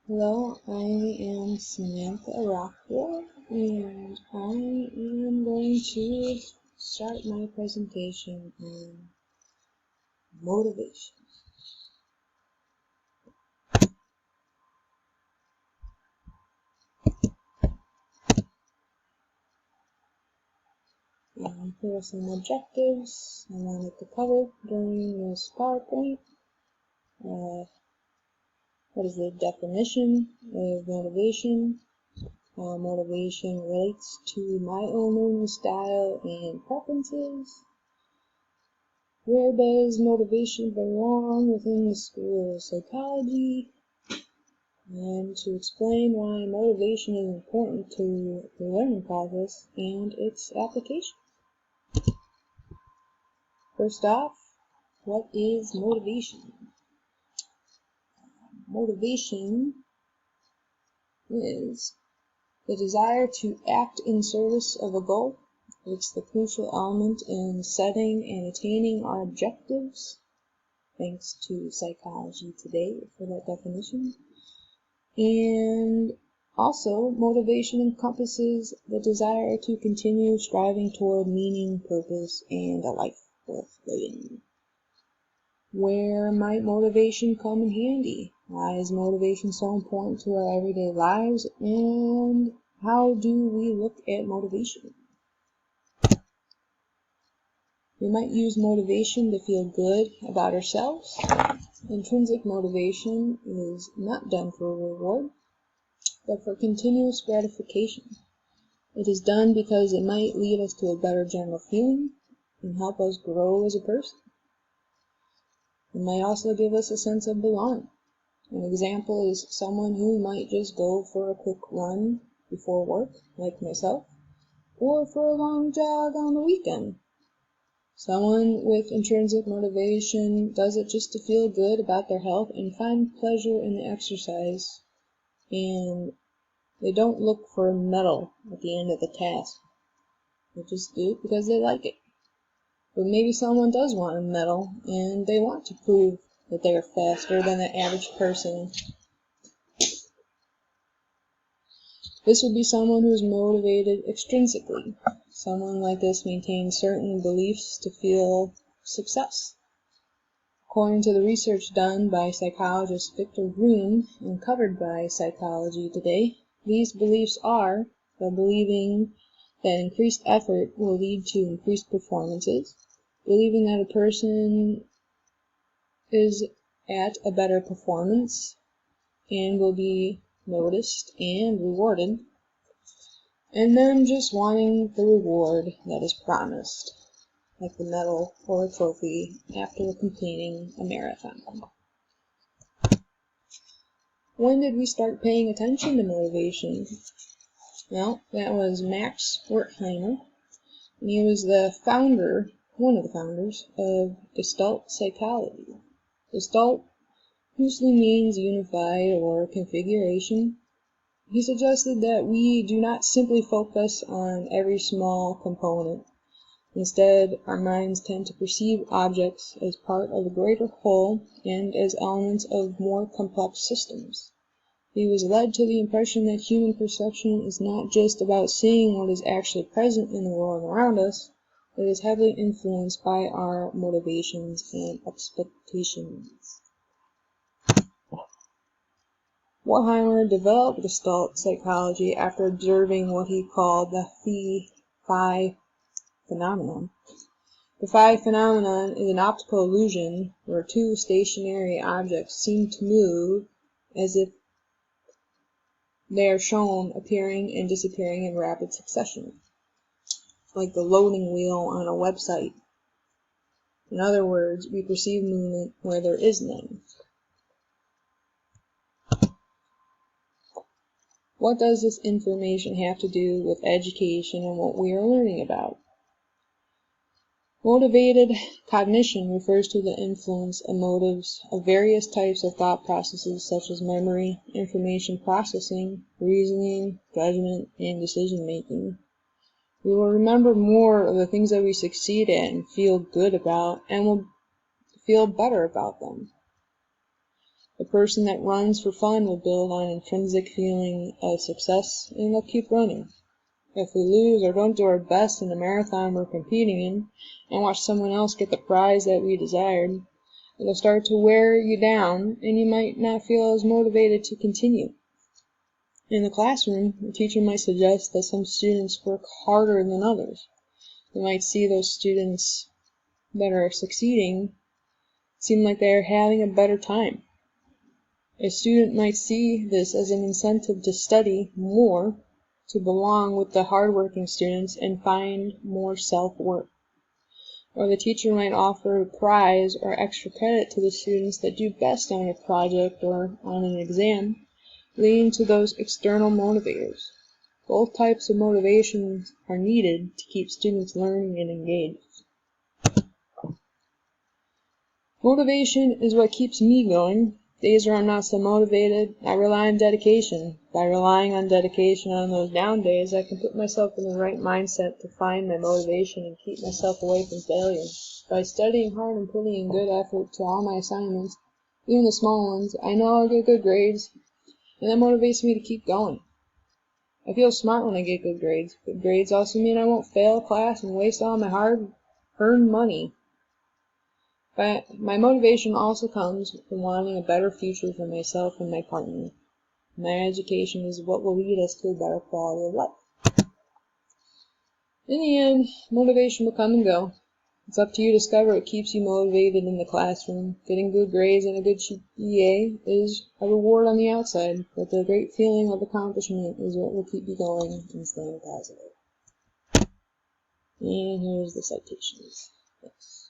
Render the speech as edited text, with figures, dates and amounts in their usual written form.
Hello, I am Samantha Rockwell, and I am going to start my presentation on motivation. Here are some objectives I wanted to cover during this PowerPoint. What is the definition of motivation? How motivation relates to my own learning style and preferences. Where does motivation belong within the school of psychology? And to explain why motivation is important to the learning process and its application. First off, what is motivation? Motivation is the desire to act in service of a goal. It's the crucial element in setting and attaining our objectives, thanks to Psychology Today for that definition. And also, motivation encompasses the desire to continue striving toward meaning, purpose, and a life worth living. Where might motivation come in handy? Why is motivation so important to our everyday lives? And how do we look at motivation? We might use motivation to feel good about ourselves. Intrinsic motivation is not done for a reward, but for continuous gratification. It is done because it might lead us to a better general feeling and help us grow as a person. It might also give us a sense of belonging. An example is someone who might just go for a quick run before work, like myself, or for a long jog on the weekend. Someone with intrinsic motivation does it just to feel good about their health and find pleasure in the exercise, and they don't look for a medal at the end of the task. They just do it because they like it. But maybe someone does want a medal, and they want to prove that they are faster than the average person. This would be someone who is motivated extrinsically. Someone like this maintains certain beliefs to feel success. According to the research done by psychologist Victor Green and covered by Psychology Today, these beliefs are the believing that increased effort will lead to increased performances, believing that a person is at a better performance and will be noticed and rewarded, and then just wanting the reward that is promised, like the medal or a trophy after completing a marathon. When did we start paying attention to motivation? Well, that was Max Wertheimer, and he was one of the founders of Gestalt psychology. Gestalt loosely means unified or configuration. He suggested that we do not simply focus on every small component. Instead, our minds tend to perceive objects as part of a greater whole and as elements of more complex systems. He was led to the impression that human perception is not just about seeing what is actually present in the world around us, but is heavily influenced by our motivations and expectations. Wertheimer developed Gestalt psychology after observing what he called the phi phenomenon. The phi phenomenon is an optical illusion where two stationary objects seem to move as if they are shown appearing and disappearing in rapid succession, like the loading wheel on a website. In other words, we perceive movement where there is none. What does this information have to do with education and what we are learning about? Motivated cognition refers to the influence of motives of various types of thought processes such as memory, information processing, reasoning, judgment, and decision making. We will remember more of the things that we succeed at and feel good about, and will feel better about them. The person that runs for fun will build on intrinsic feeling of success, and they'll keep running. If we lose or don't do our best in the marathon we're competing in, and watch someone else get the prize that we desired, it'll start to wear you down, and you might not feel as motivated to continue. In the classroom, the teacher might suggest that some students work harder than others. They might see those students that are succeeding seem like they are having a better time. A student might see this as an incentive to study more, to belong with the hardworking students, and find more self-worth. Or the teacher might offer a prize or extra credit to the students that do best on a project or on an exam, leading to those external motivators. Both types of motivations are needed to keep students learning and engaged. Motivation is what keeps me going. Days where I'm not so motivated, I rely on dedication. By relying on dedication on those down days, I can put myself in the right mindset to find my motivation and keep myself away from failure. By studying hard and putting in good effort to all my assignments, even the small ones, I know I'll get good grades, and that motivates me to keep going. I feel smart when I get good grades. Good grades also mean I won't fail class and waste all my hard-earned money. But my motivation also comes from wanting a better future for myself and my partner. My education is what will lead us to a better quality of life. In the end, motivation will come and go. It's up to you to discover what keeps you motivated in the classroom. Getting good grades and a good GPA is a reward on the outside, but the great feeling of accomplishment is what will keep you going and staying positive. And here's the citations. Thanks.